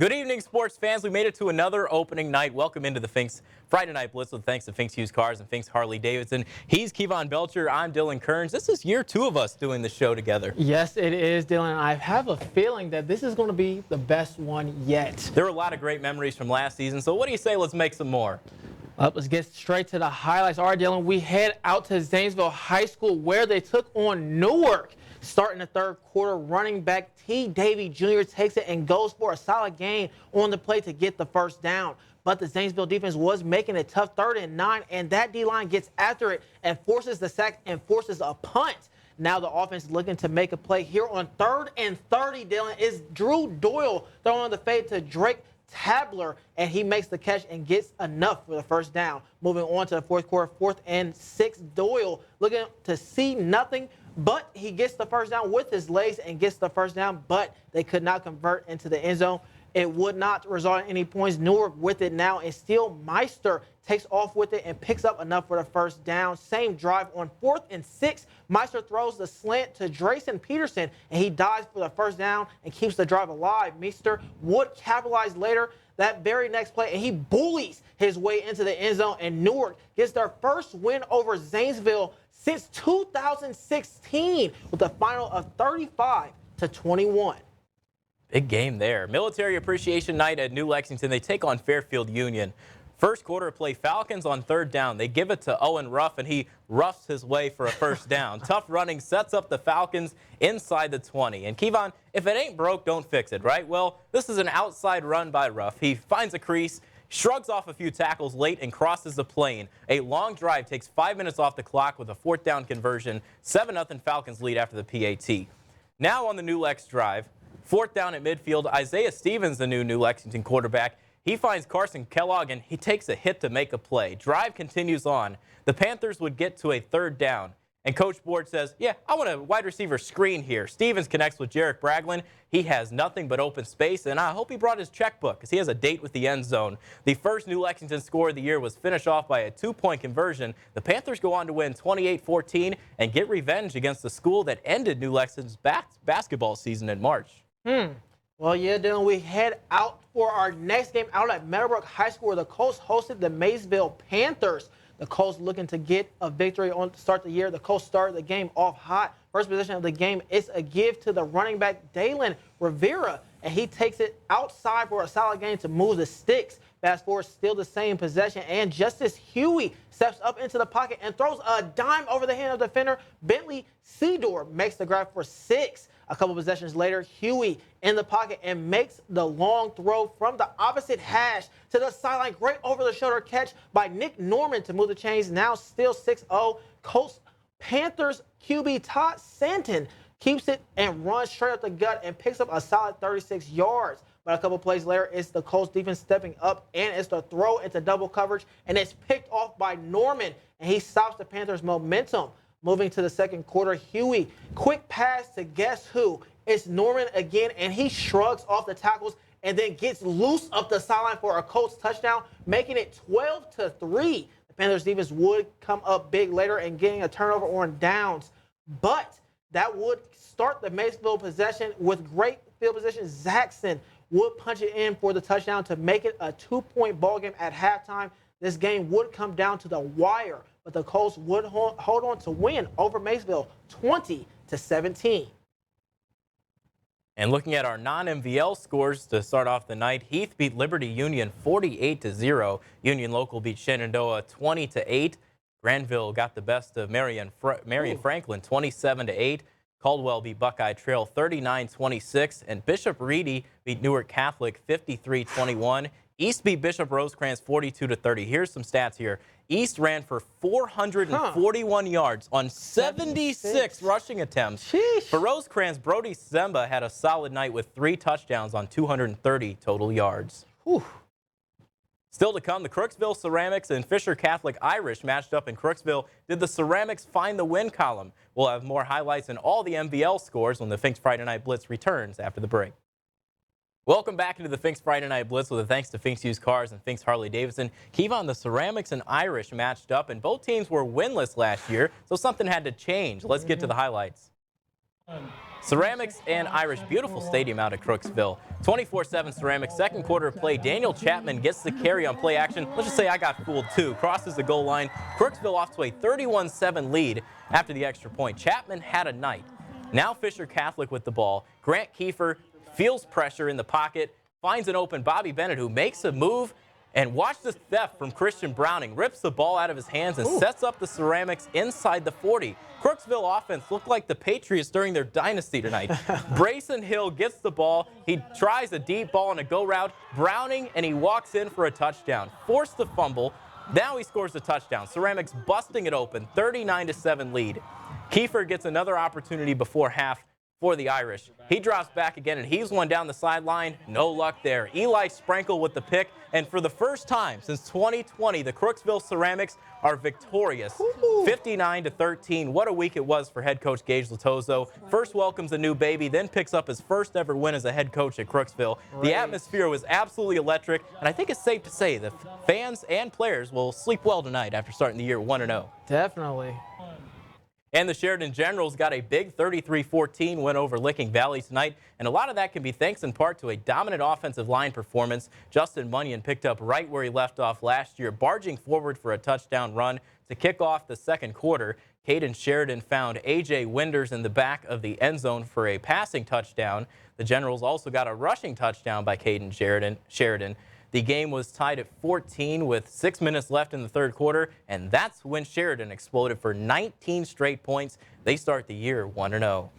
Good evening, sports fans. We made it to another opening night. Welcome into the Fink's Friday Night Blitz with thanks to Fink's Used Cars and Fink's Harley Davidson. He's Kevon Belcher. I'm Dylan Kearns. This is year 2 of us doing the show together. Yes, it is, Dylan. I have a feeling that this is going to be the best one yet. There were a lot of great memories from last season, so what do you say let's make some more? Let's get straight to the highlights. All right, Dylan, we head out to Zanesville High School where they took on Newark. Starting the third quarter, running back T. Davey Jr. takes it and goes for a solid gain on the play to get the first down. But the Zanesville defense was making it tough 3rd and 9, and that D-line gets after it and forces the sack and forces a punt. Now the offense is looking to make a play here on 3rd and 30, Dylan, is Drew Doyle throwing the fade to Drake Tabler, and he makes the catch and gets enough for the first down. Moving on to the fourth quarter, 4th and 6, Doyle looking to see nothing, but he gets the first down with his legs and gets the first down, but they could not convert into the end zone. It would not result in any points. Newark with it now, and still Meister takes off with it and picks up enough for the first down. Same drive on 4th and 6. Meister throws the slant to Drayson Peterson, and he dives for the first down and keeps the drive alive. Meister would capitalize later that very next play, and he bullies his way into the end zone, and Newark gets their first win over Zanesville since 2016 with a final of 35-21. Big game there. Military Appreciation Night at New Lexington. They take on Fairfield Union. First quarter play, Falcons on 3rd down. They give it to Owen Ruff, and he roughs his way for a first down. Tough running sets up the Falcons inside the 20. And Kevon, if it ain't broke, don't fix it, right? Well, this is an outside run by Ruff. He finds a crease, shrugs off a few tackles late, and crosses the plane. A long drive takes 5 minutes off the clock with a 4th down conversion. 7-0 Falcons lead after the PAT. Now on the New Lex drive, 4th down at midfield, Isaiah Stevens, the new Lexington quarterback, he finds Carson Kellogg, and he takes a hit to make a play. Drive continues on. The Panthers would get to a 3rd down, and Coach Board says, yeah, I want a wide receiver screen here. Stevens connects with Jarek Braglin. He has nothing but open space, and I hope he brought his checkbook because he has a date with the end zone. The first New Lexington score of the year was finished off by a 2-point conversion. The Panthers go on to win 28-14 and get revenge against the school that ended New Lexington's basketball season in March. Well, yeah, Dylan, we head out for our next game out at Meadowbrook High School where the Colts hosted the Maysville Panthers. The Colts looking to get a victory on to start the year. The Colts started the game off hot. First possession of the game is a give to the running back, Dalen Rivera, and he takes it outside for a solid gain to move the sticks. Fast forward, still the same possession, and Justice Huey steps up into the pocket and throws a dime over the hand of defender. Bentley Seedor makes the grab for 6. A couple possessions later, Huey in the pocket and makes the long throw from the opposite hash to the sideline. Great over-the-shoulder catch by Nick Norman to move the chains. Now still 6-0. Colts Panthers QB Todd Santon keeps it and runs straight up the gut and picks up a solid 36 yards. But a couple plays later, it's the Colts defense stepping up, and it's the throw into double coverage, and it's picked off by Norman, and he stops the Panthers' momentum. Moving to the second quarter, Huey, quick pass to guess who? It's Norman again, and he shrugs off the tackles and then gets loose up the sideline for a Colts touchdown, making it 12-3. The Panthers defense would come up big later and getting a turnover on downs, but that would start the Maysville possession with great field position. Zaxton would punch it in for the touchdown to make it a 2-point ball game at halftime. This game would come down to the wire, but the Colts would hold on to win over Maysville 20-17. And looking at our non-MVL scores to start off the night, Heath beat Liberty Union 48-0. Union Local beat Shenandoah 20-8. Granville got the best of Marion Franklin 27-8. Caldwell beat Buckeye Trail 39-26. And Bishop Reedy beat Newark Catholic 53-21. East beat Bishop Rosecrans 42-30. Here's some stats here. East ran for 441 yards on 76 rushing attempts. Sheesh. For Rosecrans, Brody Zemba had a solid night with 3 touchdowns on 230 total yards. Whew. Still to come, the Crooksville Ceramics and Fisher Catholic Irish matched up in Crooksville. Did the Ceramics find the win column? We'll have more highlights and all the MVL scores when the Fink's Friday Night Blitz returns after the break. Welcome back into the Fink's Friday Night Blitz with a thanks to Fink's Used Cars and Fink's Harley Davidson. Kevon, the Ceramics and Irish matched up, and both teams were winless last year, so something had to change. Let's get to the highlights. Ceramics and Irish, beautiful stadium out at Crooksville. 24-7 Ceramics, second quarter of play. Daniel Chapman gets the carry on play action. Let's just say I got fooled too. Crosses the goal line. Crooksville off to a 31-7 lead after the extra point. Chapman had a night. Now Fisher Catholic with the ball. Grant Kiefer feels pressure in the pocket, finds an open Bobby Bennett who makes a move. And watch this theft from Christian Browning. Rips the ball out of his hands and sets up the Ceramics inside the 40. Crooksville offense looked like the Patriots during their dynasty tonight. Brayson Hill gets the ball. He tries a deep ball on a go route. Browning, and he walks in for a touchdown. Forced the fumble. Now he scores the touchdown. Ceramics busting it open. 39-7 lead. Kiefer gets another opportunity before half for the Irish. He drops back again and heaves one down the sideline. No luck there. Eli Sprankle with the pick. And for the first time since 2020, the Crooksville Ceramics are victorious. 59-13. What a week it was for head coach Gage Latozo. First welcomes a new baby, then picks up his first ever win as a head coach at Crooksville. The atmosphere was absolutely electric. And I think it's safe to say the fans and players will sleep well tonight after starting the year 1-0. Definitely. And the Sheridan Generals got a big 33-14 win over Licking Valley tonight. And a lot of that can be thanks in part to a dominant offensive line performance. Justin Munyon picked up right where he left off last year, barging forward for a touchdown run to kick off the second quarter. Caden Sheridan found A.J. Winders in the back of the end zone for a passing touchdown. The Generals also got a rushing touchdown by Caden Sheridan. The game was tied at 14 with 6 minutes left in the third quarter, and that's when Sheridan exploded for 19 straight points. They start the year 1-0.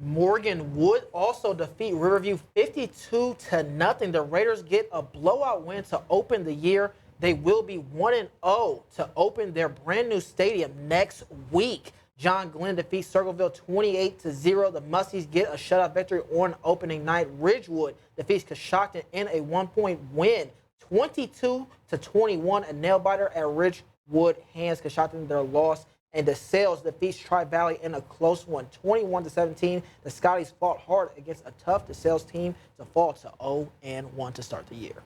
Morgan would also defeat Riverview 52-0. The Raiders get a blowout win to open the year. They will be 1-0 to open their brand new stadium next week. John Glenn defeats Circleville 28-0. The Muskies get a shutout victory on opening night. Ridgewood defeats Coshocton in a 1-point win, 22-21. A nail biter at Ridgewood hands Coshocton their loss. And DeSales defeats Tri-Valley in a close one, 21-17. The Scotties fought hard against a tough DeSales team to fall to 0-1 to start the year.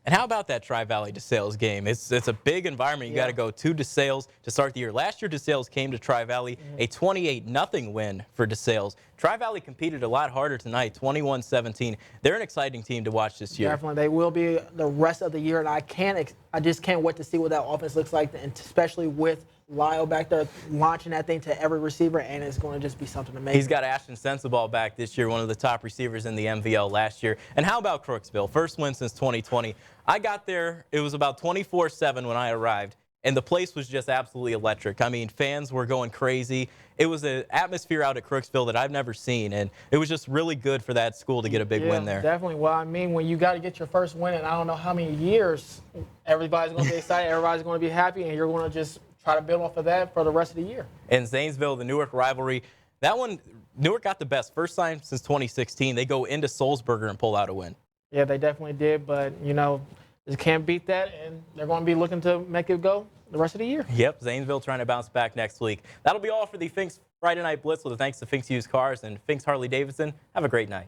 And how about that Tri-Valley DeSales game? It's a big environment. You got to go to DeSales to start the year. Last year, DeSales came to Tri-Valley, a 28-0 win for DeSales. Tri-Valley competed a lot harder tonight, 21-17. They're an exciting team to watch this year. Definitely. They will be the rest of the year, and I just can't wait to see what that offense looks like, and especially with Lyle back there launching that thing to every receiver, and it's going to just be something amazing. He's got Ashton Sensabaugh back this year, one of the top receivers in the MVL last year. And how about Crooksville? First win since 2020. I got there, it was about 24-7 when I arrived, and the place was just absolutely electric. I mean, fans were going crazy. It was an atmosphere out at Crooksville that I've never seen, and it was just really good for that school to get a big win there. Definitely. Well, I mean, when you got to get your first win in I don't know how many years, everybody's going to be excited, everybody's going to be happy, and you're going to just try to build off of that for the rest of the year. And Zanesville, the Newark rivalry, that one, Newark got the best. First time since 2016. They go into Solsberger and pull out a win. Yeah, they definitely did, but, you know, just can't beat that, and they're going to be looking to make it go the rest of the year. Yep, Zanesville trying to bounce back next week. That'll be all for the Fink's Friday Night Blitz with thanks to Fink's Used Cars and Fink's Harley Davidson. Have a great night.